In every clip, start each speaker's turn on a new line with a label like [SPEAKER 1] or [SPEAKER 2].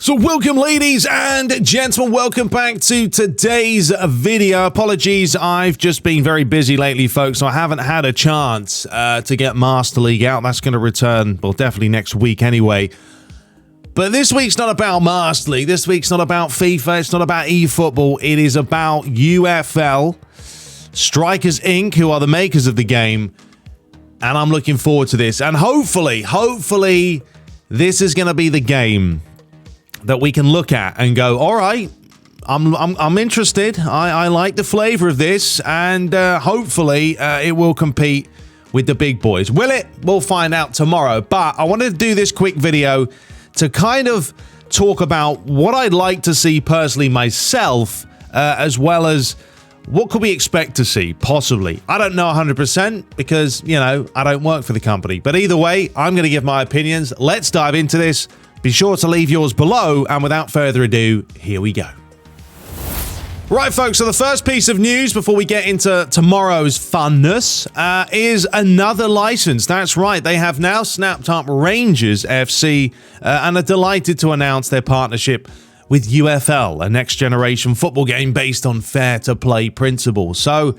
[SPEAKER 1] So welcome, ladies and gentlemen, welcome back to today's video. Apologies, I've just been very busy lately, folks, so I haven't had a chance to get Master League out. That's going to return, well, definitely next week anyway. But this week's not about Master League. This week's not about FIFA. It's not about eFootball. It is about UFL, Strikers Inc., who are the makers of the game. And I'm looking forward to this. And hopefully, this is going to be the game that we can look at and go, all right, I'm interested. I like the flavor of this, and hopefully it will compete with the big boys. Will it? We'll find out tomorrow. But I wanted to do this quick video to kind of talk about what I'd like to see personally myself, as well as what could we expect to see, possibly. I don't know 100% because, you know, I don't work for the company. But either way, I'm going to give my opinions. Let's dive into this. Be sure to leave yours below, and without further ado, here we go. Right, folks, so the first piece of news before we get into tomorrow's funness is another license. That's right, they have now snapped up Rangers FC and are delighted to announce their partnership with UFL, a next-generation football game based on fair-to-play principles. So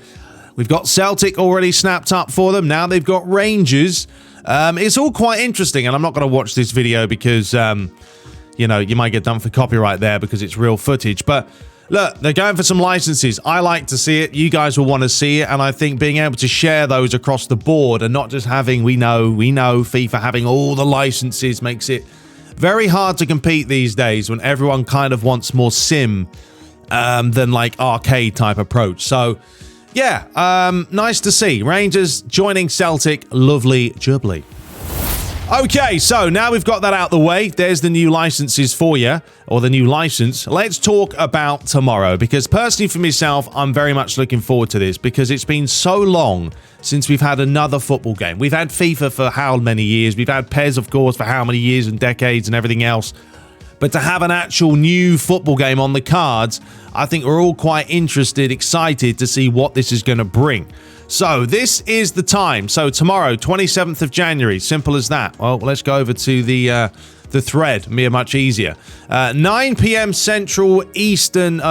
[SPEAKER 1] we've got Celtic already snapped up for them. Now they've got Rangers. It's all quite interesting, and I'm not going to watch this video because, you know, you might get done for copyright there because it's real footage. But look, they're going for some licenses. I like to see it. You guys will want to see it, and I think being able to share those across the board and not just having, we know, FIFA having all the licenses makes it very hard to compete these days when everyone kind of wants more sim than like arcade type approach. So yeah, nice to see. Rangers joining Celtic. Lovely jubbly. Okay, so now we've got that out the way. There's the new licenses for you, or the new license. Let's talk about tomorrow, because personally for myself, I'm very much looking forward to this because it's been so long since we've had another football game. We've had FIFA for how many years? We've had PES, of course, for how many years and decades and everything else. But to have an actual new football game on the cards, I think we're all quite interested, excited to see what this is going to bring. So this is the time. So tomorrow, 27th of January, simple as that. Well, let's go over to the thread, much easier. 9 p.m. Central European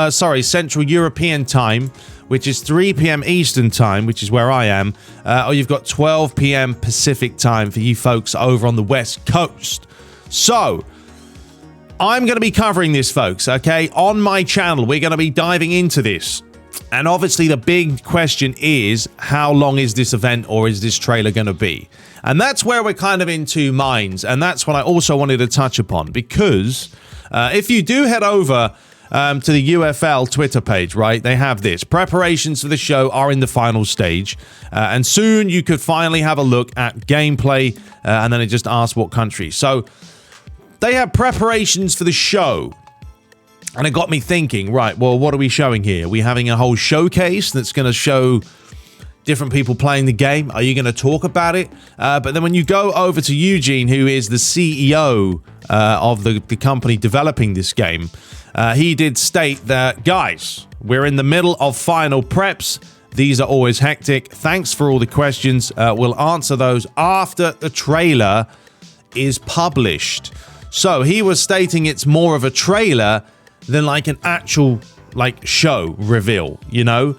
[SPEAKER 1] time, which is 3 p.m. Eastern time, which is where I am. Or you've got 12 p.m. Pacific time for you folks over on the West Coast. So I'm going to be covering this, folks, okay? On my channel, we're going to be diving into this. And obviously, the big question is, how long is this event or is this trailer going to be? And that's where we're kind of in two minds. And that's what I also wanted to touch upon. Because if you do head over to the UFL Twitter page, right, they have this. Preparations for the show are in the final stage. And soon you could finally have a look at gameplay. And then it just asks what country. So they have preparations for the show. And it got me thinking, right, well, what are we showing here? Are we having a whole showcase that's going to show different people playing the game? Are you going to talk about it? But then when you go over to Eugene, who is the CEO of the company developing this game, he did state that, guys, we're in the middle of final preps. These are always hectic. Thanks for all the questions. We'll answer those after the trailer is published. So he was stating it's more of a trailer than like an actual like show reveal, you know?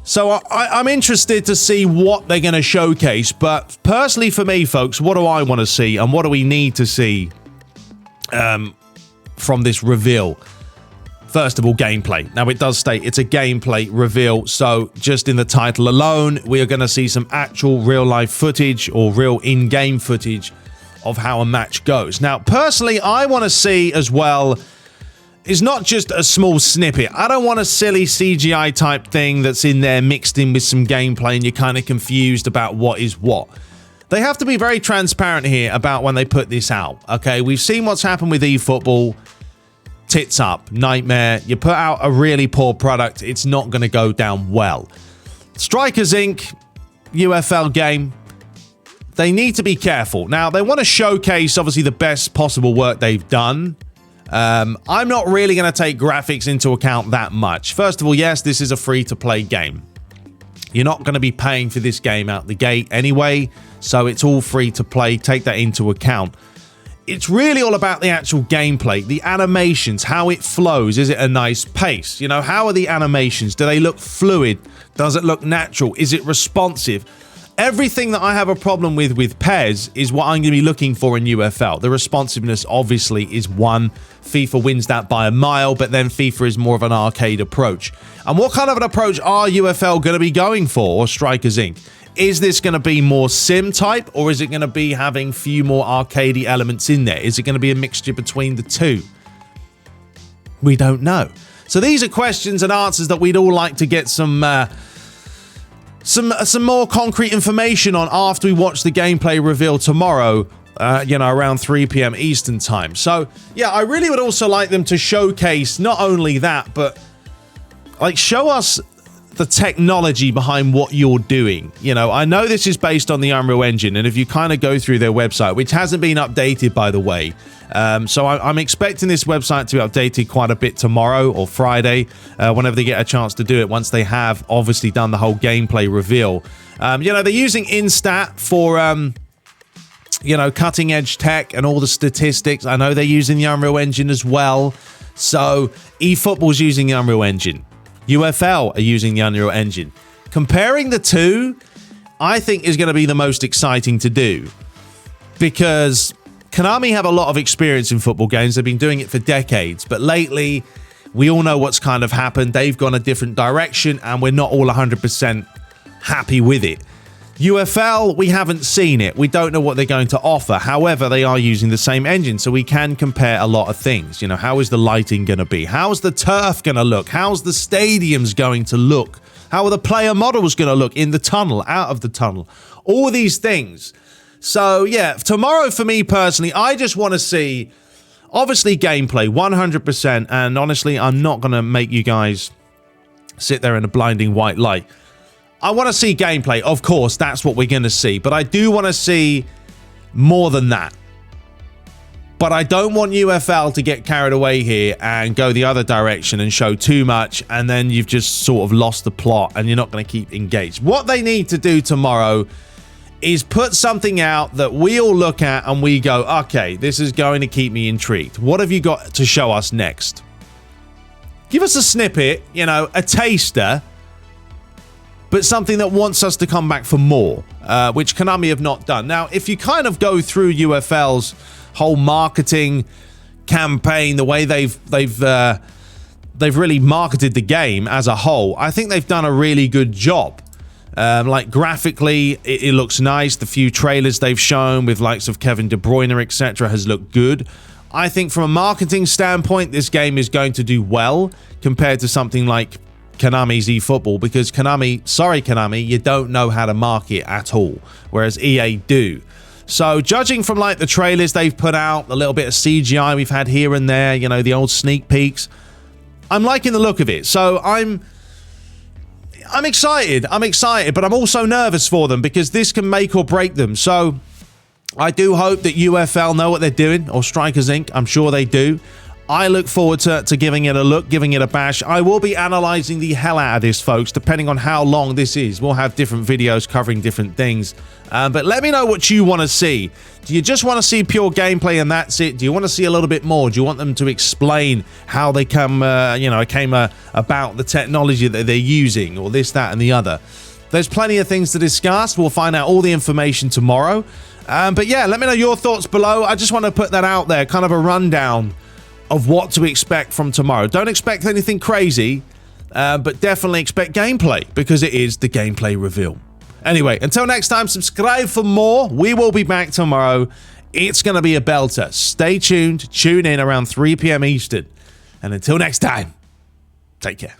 [SPEAKER 1] So I'm interested to see what they're going to showcase. But personally for me, folks, what do I want to see and what do we need to see from this reveal? First of all, gameplay. Now, it does state it's a gameplay reveal. So just in the title alone, we are going to see some actual real life footage or real in-game footage of how a match goes. Now, personally, I want to see as well is not just a small snippet. I don't want a silly CGI type thing that's in there mixed in with some gameplay and you're kind of confused about what is what. They have to be very transparent here about when they put this out. Okay, we've seen what's happened with eFootball. Tits up, nightmare. You put out a really poor product, it's not going to go down well. Strikers Inc., UFL game, they need to be careful. Now, they want to showcase, obviously, the best possible work they've done. I'm not really going to take graphics into account that much. First of all, yes, this is a free-to-play game. You're not going to be paying for this game out the gate anyway, so it's all free to play. Take that into account. it's really all about the actual gameplay, the animations, how it flows. Is it a nice pace? You know, how are the animations? Do they look fluid? Does it look natural? Is it responsive? Everything that I have a problem with PES is what I'm going to be looking for in UFL. The responsiveness obviously is one. FIFA wins that by a mile, but then FIFA is more of an arcade approach. And what kind of an approach are UFL going to be going for, or Strikers Inc.? Is this going to be more sim type, or is it going to be having few more arcadey elements in there? Is it going to be a mixture between the two? We don't know. So these are questions and answers that we'd all like to get some more concrete information on after we watch the gameplay reveal tomorrow, you know, around 3 p.m. Eastern time. So, yeah, I really would also like them to showcase not only that, but, like, show us the technology behind what you're doing. You know, I know this is based on the Unreal Engine, and if you kind of go through their website, which hasn't been updated, by the way, so I'm expecting this website to be updated quite a bit tomorrow or Friday, whenever they get a chance to do it, once they have obviously done the whole gameplay reveal. You know, they're using Instat for, you know, cutting edge tech and all the statistics. I know they're using the Unreal Engine as well. So eFootball's using the Unreal Engine. UFL are using the Unreal Engine. Comparing the two, I think, is going to be the most exciting to do, because Konami have a lot of experience in football games. They've been doing it for decades, but lately we all know what's kind of happened. They've gone a different direction, and we're not all 100% happy with it. UFL, we haven't seen it. We don't know what they're going to offer. However, they are using the same engine, so we can compare a lot of things. You know, how is the lighting going to be? How's the turf going to look? How's the stadiums going to look? How are the player models going to look in the tunnel, out of the tunnel? All these things. So, yeah, tomorrow for me personally, I just want to see, obviously, gameplay, 100%. And honestly, I'm not going to make you guys sit there in a blinding white light. I want to see gameplay. Of course, that's what we're going to see. But I do want to see more than that. But I don't want UFL to get carried away here and go the other direction and show too much, and then you've just sort of lost the plot and you're not going to keep engaged. What they need to do tomorrow is put something out that we all look at and we go, okay, this is going to keep me intrigued. What have you got to show us next? Give us a snippet, you know, a taster, but something that wants us to come back for more, which Konami have not done. Now, if you kind of go through UFL's whole marketing campaign, the way they've really marketed the game as a whole, I think they've done a really good job. Like graphically, it looks nice. The few trailers they've shown with likes of Kevin De Bruyne, etc., has looked good. I think from a marketing standpoint, this game is going to do well compared to something like Konami's eFootball, because Konami, sorry Konami, you don't know how to market at all, whereas EA do. So judging from like the trailers they've put out, a little bit of CGI we've had here and there, you know, the old sneak peeks, I'm liking the look of it. So I'm excited, but I'm also nervous for them, because this can make or break them. So I do hope that UFL know what they're doing, or Strikers Inc. I'm sure they do. I look forward to giving it a look, giving it a bash. I will be analyzing the hell out of this, folks, depending on how long this is. We'll have different videos covering different things. But let me know what you want to see. Do you just want to see pure gameplay and that's it? Do you want to see a little bit more? Do you want them to explain how they came about the technology that they're using, or this, that, and the other? There's plenty of things to discuss. We'll find out all the information tomorrow. But yeah, let me know your thoughts below. I just want to put that out there, kind of a rundown of what to expect from tomorrow. Don't expect anything crazy, but definitely expect gameplay, because it is the gameplay reveal. Anyway, until next time, subscribe for more. We will be back tomorrow. It's going to be a belter. Stay tuned. Tune in around 3 p.m. Eastern. And until next time, take care.